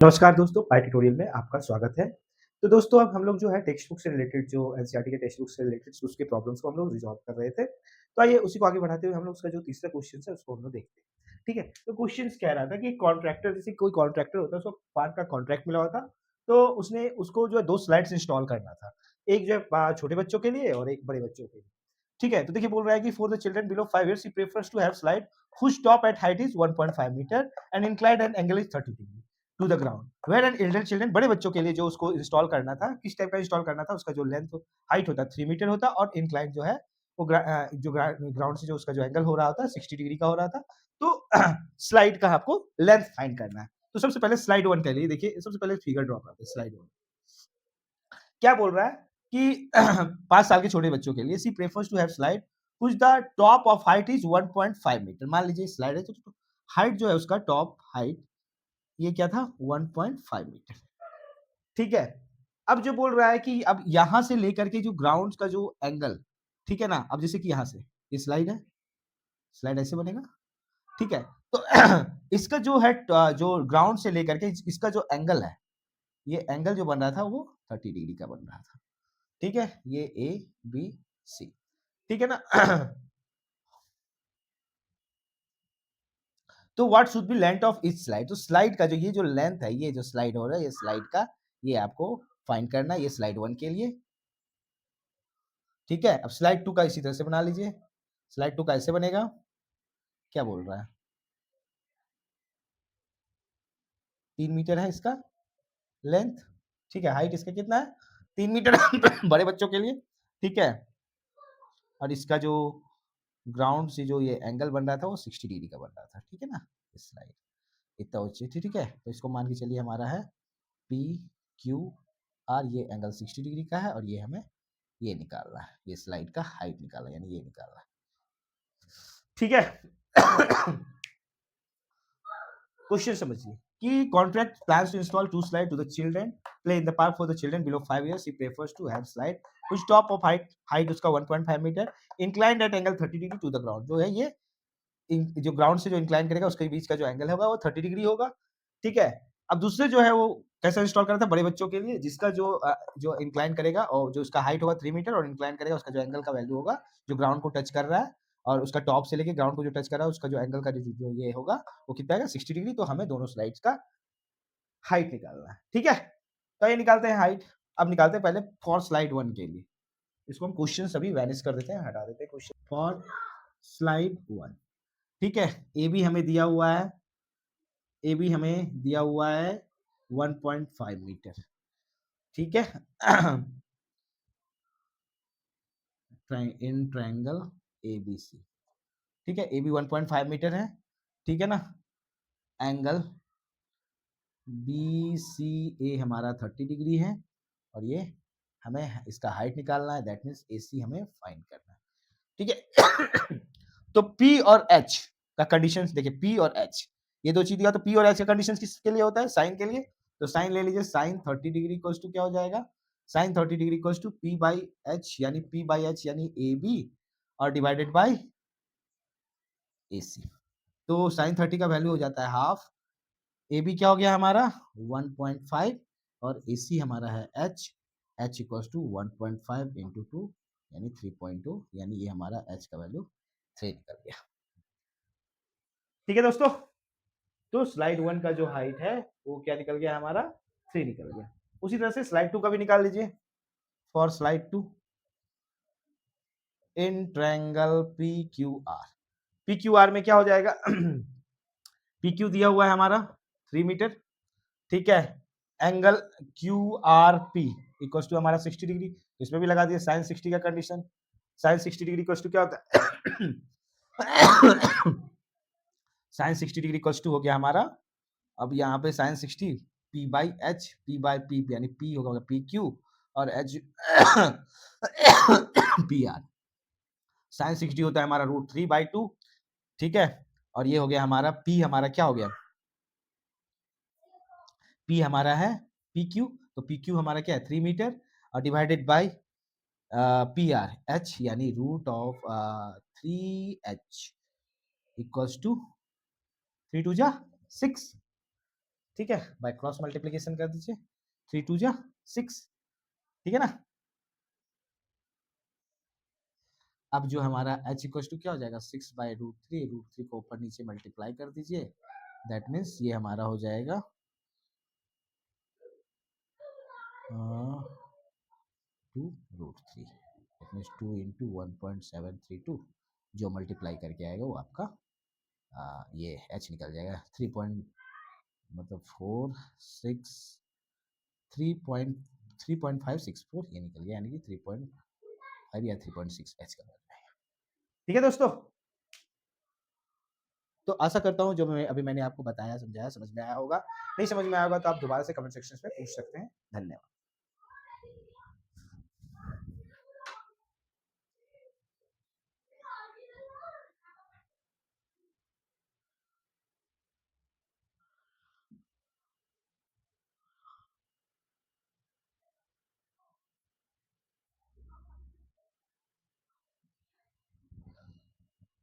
नमस्कार दोस्तों, पाई ट्यूटोरियल में आपका स्वागत है। तो दोस्तों अब हम लोग जो है टेक्स्ट बुक से रिलेटेड जो एनसीईआरटी के टेक्स्ट बुक से रिलेटेड उसके प्रॉब्लम्स को हम लोग रिज़ॉल्व कर रहे थे। तो आइए उसी को आगे बढ़ाते हुए हम लोग उसका जो तीसरा क्वेश्चन है उसको हम लोग देखते हैं। ठीक है? तो क्वेश्चन्स कह रहा था कि कॉन्ट्रैक्टर जैसे कोई कॉन्ट्रैक्टर होता है उसको पार्क का कॉन्ट्रैक्ट मिला हुआ था। तो उसने उसको जो है 2 स्लाइड्स इंस्टॉल करना था। एक जो है छोटे बच्चों के लिए और एक बड़े बच्चों के लिए। ठीक है? तो देखिए बोल रहा है कि for the children below 5 years he prefers to have slide whose top at height is 1.5 metre and inclined at angle is 30 degree to the ground. Where an elder children बड़े बच्चों के लिए जो उसको इंस्टॉल करना था, किस टाइप का इंस्टॉल करना था, उसका जो लेंथ हाइट होता है 3 मीटर होता और इंक्लाइन जो है वो ग्राउंड से जो उसका जो एंगल हो रहा होता है 60 डिग्री का हो रहा था। तो स्लाइड का आपको लेंथ फाइंड करना है। तो सबसे पहले स्लाइड 1 के लिए देखिए, सबसे पहले फिगर ड्रॉ करते हैं स्लाइड 1। क्या बोल रहा है कि 5 साल के छोटे बच्चों के लिए she prefers to have slide which the top of height is 1.5 metre. मान लीजिए स्लाइड है तो हाइट जो है उसका टॉप हाइट ये क्या था 1.5 मीटर। ठीक है? अब जो बोल रहा है कि अब यहां से लेकर के जो ग्राउंड का जो एंगल, ठीक है ना, अब जैसे कि यहां से ये स्लाइड है, स्लाइड ऐसे बनेगा। ठीक है? तो इसका जो है जो ग्राउंड से लेकर के इसका जो एंगल है, ये एंगल जो बन रहा था वो 30 डिग्री का बन रहा था। ठीक है? ये ए बी सी। ठीक है ना? तो what should be length of each slide. तो स्लाइड का जो ये जो लेंथ है, ये जो स्लाइड हो रहा है, ये स्लाइड का ये आपको फाइंड करना है। ये स्लाइड 1 के लिए। ठीक है? अब स्लाइड 2 का इसी तरह से बना लीजिए। स्लाइड 2 का ऐसे बनेगा। क्या बोल रहा है? 3 मीटर है इसका लेंथ। ठीक है? हाइट इसका कितना है? 3 मीटर बड़े बच्चों के लिए। ठीक है? और इसका जो ग्राउंड से जो ये एंगल बन रहा था वो 60 डिग्री का बन रहा था। ठीक है ना? स्लाइड इतना ऊंची थी। ठीक है? तो इसको मान के चलिए हमारा है पी क्यू आर। ये एंगल 60 डिग्री का है और ये हमें ये निकालना है। ये स्लाइड का हाइट निकालना है, यानी ये निकालना है। ठीक है? क्वेश्चन समझिए कि contract plans to install 2 slide to the children play in the park for the children below 5 years. He prefers to have slide which top of height उसका 1.5 metre inclined at angle 30 degree to the ground. जो है ये जो ground से जो incline करेगा उसके बीच का जो एंगल होगा वो 30 डिग्री होगा। ठीक है? अब दूसरे जो है वो कैसा इंस्टॉल करना था बड़े बच्चों के लिए, जिसका जो इंक्लाइन करेगा और जो उसका हाइट होगा 3 मीटर और इंक्लाइन करेगा उसका जो एंगल का वैल्यू होगा जो ग्राउंड को टच कर रहा है और उसका टॉप से लेके ग्राउंड को जो टच कर रहा है उसका जो एंगल का जो ये होगा वो कितना आएगा 60 डिग्री। तो हमें दोनों स्लाइड्स का हाइट निकालना है। ठीक है? तो ये निकालते हैं हाइट। अब निकालते हैं पहले फॉर स्लाइड 1 के लिए। इसको हम क्वेश्चन सभी वैनिश कर देते हैं, हटा देते हैं क्वेश्चन। For slide 1। ठीक है? ए बी हमें दिया हुआ है, ए बी हमें दिया हुआ है 1.5 मीटर। ठीक है? In triangle A B C. ठीक है? ए बी 1.5 मीटर है। ठीक है ना? एंगल बी सी ए हमारा 30 डिग्री है और ये हमें इसका हाइट निकालना है। दैट मीन्स ए सी हमें फाइंड करना है। ठीक है? तो पी और एच का कंडीशन देखिए, पी और एच ये दो चीज दिया। तो पी और एच का कंडीशन किसके लिए होता है? साइन के लिए। तो साइन ले लीजिए। साइन 30 डिग्री इक्वल्स टू क्या हो जाएगा? Sine 30 degree equals to P by H, यानी पी बाई एच यानी ए बी और डिवाइडेड बाई ए सी। तो साइन 30 का वैल्यू हो जाता है हाफ। ए बी क्या हो गया हमारा 1.5 और ए सी हमारा है H. H equals to 1.5 into 2 यानी 3.2, यानी ये हमारा एच का वैल्यू 3 निकल गया। ठीक है दोस्तों? तो स्लाइड 1 का जो हाइट है वो क्या निकल गया हमारा 3 निकल गया। उसी तरह से स्लाइड 2 का भी निकाल लीजिए। For slide 2 in triangle P Q R. P Q R में क्या हो जाएगा? पी क्यू दिया हुआ है हमारा 3 मीटर। ठीक है? Angle Q R P equal to हमारा 60 डिग्री। इसमें भी लगा दिए साइन 60 का condition. Sine 60 degree equal to क्या होता है? साइन 60 डिग्री इक्वल टू हो गया हमारा, अब यहाँ पे sine 60 P by H, P by P यानी पी होगा पी क्यू और एच पी आर। साइन 60 होता है हमारा √3/2। ठीक है? और ये हो गया हमारा पी, हमारा क्या हो गया? पी हमारा है पी क्यू। तो पी क्यू हमारा क्या है 3 मीटर और divided by P R H यानी root of 3h equals to 3 2 जा 6। ठीक है? बाय क्रॉस मल्टिप्लिकेशन कर दीजिए, 3 2 जा 6, ठीक है ना? अब जो हमारा h इक्वल्स टू क्या हो जाएगा 6/√3 √3 को ऊपर नीचे मल्टीप्लाई कर दीजिए। दैट मीन्स ये हमारा हो जाएगा 2√3 दैट मीन्स 2 इंटू 1.732 जो मल्टीप्लाई करके आएगा वो आपका ये h निकल जाएगा 3 पॉइंट मतलब 4 6 3.564 ये निकल गया यानी कि 3.5 या 3.6 h का वैल्यू है। ठीक है दोस्तों? तो आशा करता हूँ जो मैंने आपको बताया, समझाया, समझ में आया होगा। नहीं समझ में आया होगा तो आप दोबारा से कमेंट सेक्शन में पूछ सकते हैं। धन्यवाद।